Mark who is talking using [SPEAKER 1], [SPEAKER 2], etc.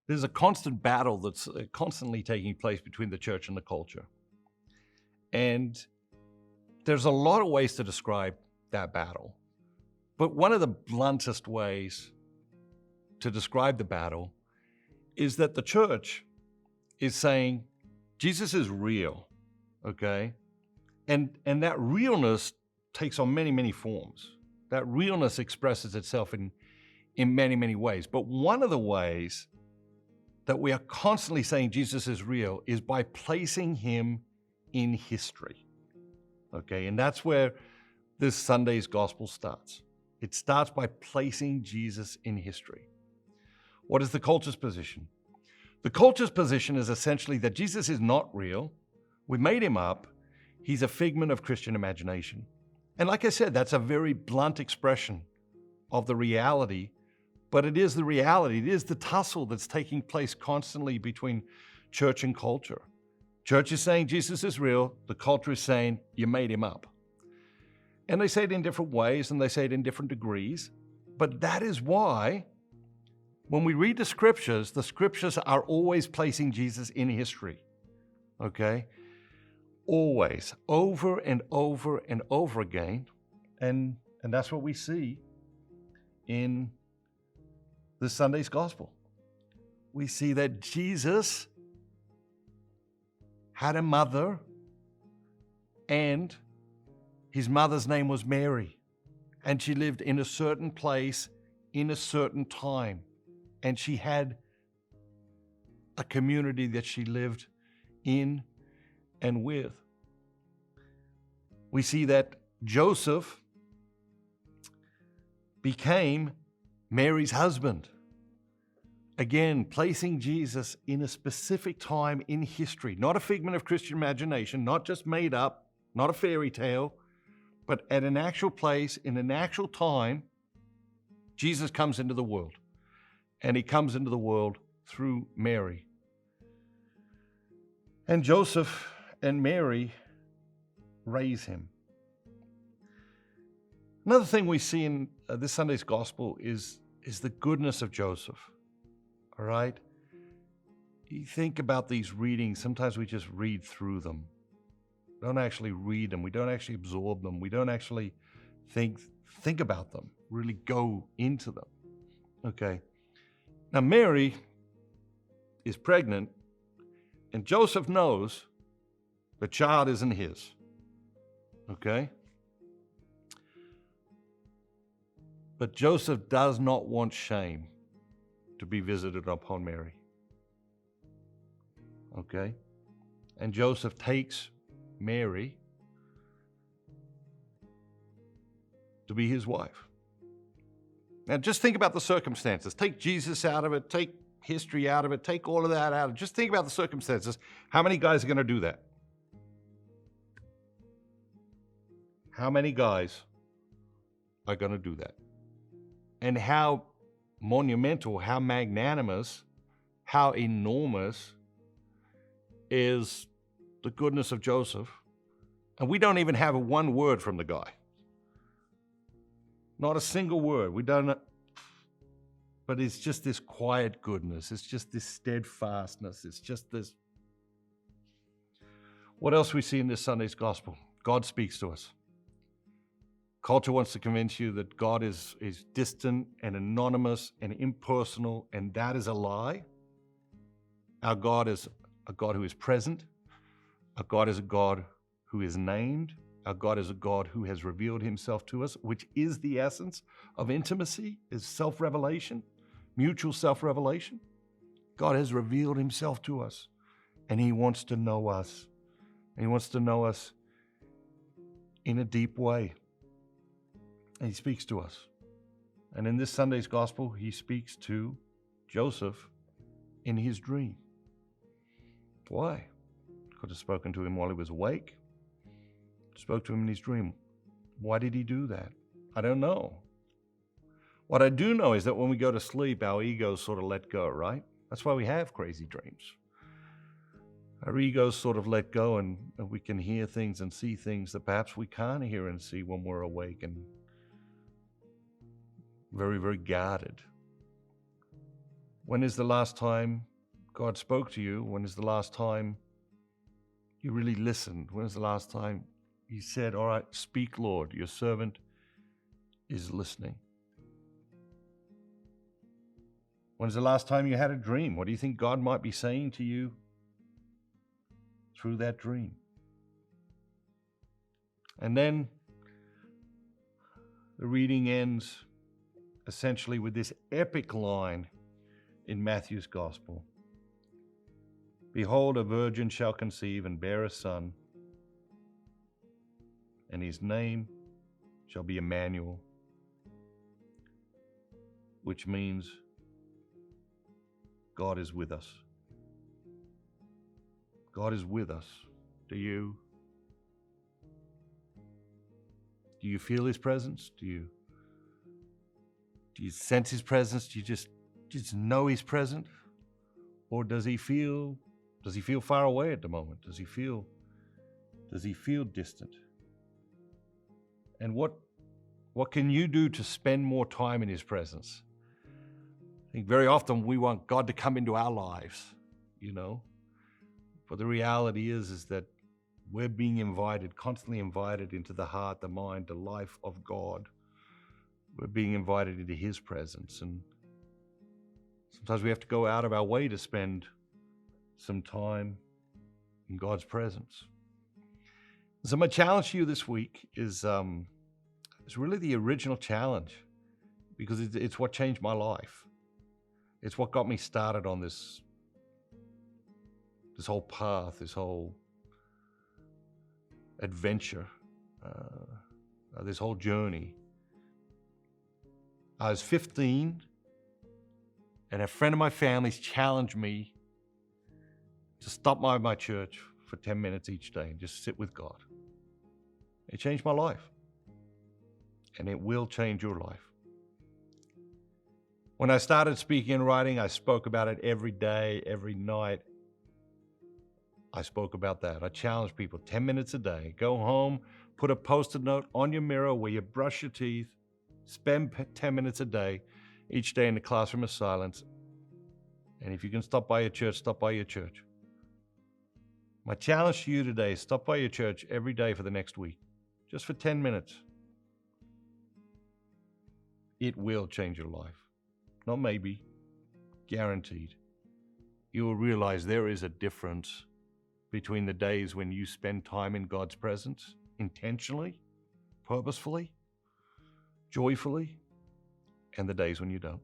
[SPEAKER 1] there's a constant battle that's constantly taking place between the church and the culture. And there's a lot of ways to describe that battle. But one of the bluntest ways to describe the battle is that the church is saying Jesus is real, okay? And that realness takes on many, many forms. That realness expresses itself in many, many ways. But one of the ways that we are constantly saying Jesus is real is by placing him in history, okay? And that's where this Sunday's gospel starts. It starts by placing Jesus in history. What is the culture's position? The culture's position is essentially that Jesus is not real. We made him up. He's a figment of Christian imagination. And like I said, that's a very blunt expression of the reality, but it is the reality. It is the tussle that's taking place constantly between church and culture. Church is saying Jesus is real. The culture is saying you made him up. And they say it in different ways and they say it in different degrees. But that is why when we read the scriptures are always placing Jesus in history, okay? Always, over and over and over again. And that's what we see in this Sunday's gospel. We see that Jesus had a mother, and his mother's name was Mary, and she lived in a certain place in a certain time. And she had a community that she lived in and with. We see that Joseph became Mary's husband. Again, placing Jesus in a specific time in history, not a figment of Christian imagination, not just made up, not a fairy tale, but at an actual place, in an actual time, Jesus comes into the world. And he comes into the world through Mary. And Joseph and Mary raise him. Another thing we see in this Sunday's gospel is the goodness of Joseph. All right? You think about these readings, sometimes we just read through them. We don't actually read them. We don't actually absorb them. We don't actually think about them, really go into them. Okay? Now, Mary is pregnant, and Joseph knows the child isn't his, okay? But Joseph does not want shame to be visited upon Mary, okay? And Joseph takes Mary to be his wife. Now, just think about the circumstances. Take Jesus out of it. Take history out of it. Take all of that out of it. Just think about the circumstances. How many guys are going to do that? How many guys are going to do that? And how monumental, how magnanimous, how enormous is the goodness of Joseph. And we don't even have one word from the guy. Not a single word. We don't, but it's just this quiet goodness. It's just this steadfastness. It's just this. What else we see in this Sunday's gospel? God speaks to us. Culture wants to convince you that God is distant and anonymous and impersonal, and that is a lie. Our God is a God who is present. Our God is a God who is named. Our God is a God who has revealed himself to us, which is the essence of intimacy, is self-revelation, mutual self-revelation. God has revealed himself to us, and he wants to know us. He wants to know us in a deep way. And he speaks to us. And in this Sunday's gospel, he speaks to Joseph in his dream. Why? Could have spoken to him while he was awake. Spoke to him in his dream. Why did he do that? I don't know. What I do know is that when we go to sleep, our egos sort of let go, right? That's why we have crazy dreams. Our egos sort of let go, and we can hear things and see things that perhaps we can't hear and see when we're awake and very, very guarded. When is the last time God spoke to you? When is the last time you really listened? When is the last time you said, all right, speak, Lord, your servant is listening? When's the last time you had a dream? What do you think God might be saying to you through that dream? And then the reading ends essentially with this epic line in Matthew's Gospel. Behold, a virgin shall conceive and bear a son, and his name shall be Emmanuel, which means God is with us. God is with us. Do you feel his presence? Do you sense his presence? Do you just know he's present? Or does he feel far away at the moment? Does he feel distant? And what can you do to spend more time in his presence? I think very often we want God to come into our lives, but the reality is that we're being invited, constantly invited into the heart, the mind, the life of God. We're being invited into his presence, and sometimes we have to go out of our way to spend some time in God's presence. So my challenge to you this week is really the original challenge, because it's what changed my life. It's what got me started on this whole path, this whole adventure, this whole journey. I was 15, and a friend of my family's challenged me to stop by my church for 10 minutes each day and just sit with God. It changed my life, and it will change your life. When I started speaking and writing, I spoke about it every day, every night. I spoke about that. I challenged people 10 minutes a day. Go home, put a Post-it note on your mirror where you brush your teeth, spend 10 minutes a day, each day in the classroom of silence. And if you can stop by your church, stop by your church. My challenge to you today is stop by your church every day for the next week, just for 10 minutes. It will change your life. Not maybe, guaranteed. You will realize there is a difference between the days when you spend time in God's presence, intentionally, purposefully, joyfully, and the days when you don't.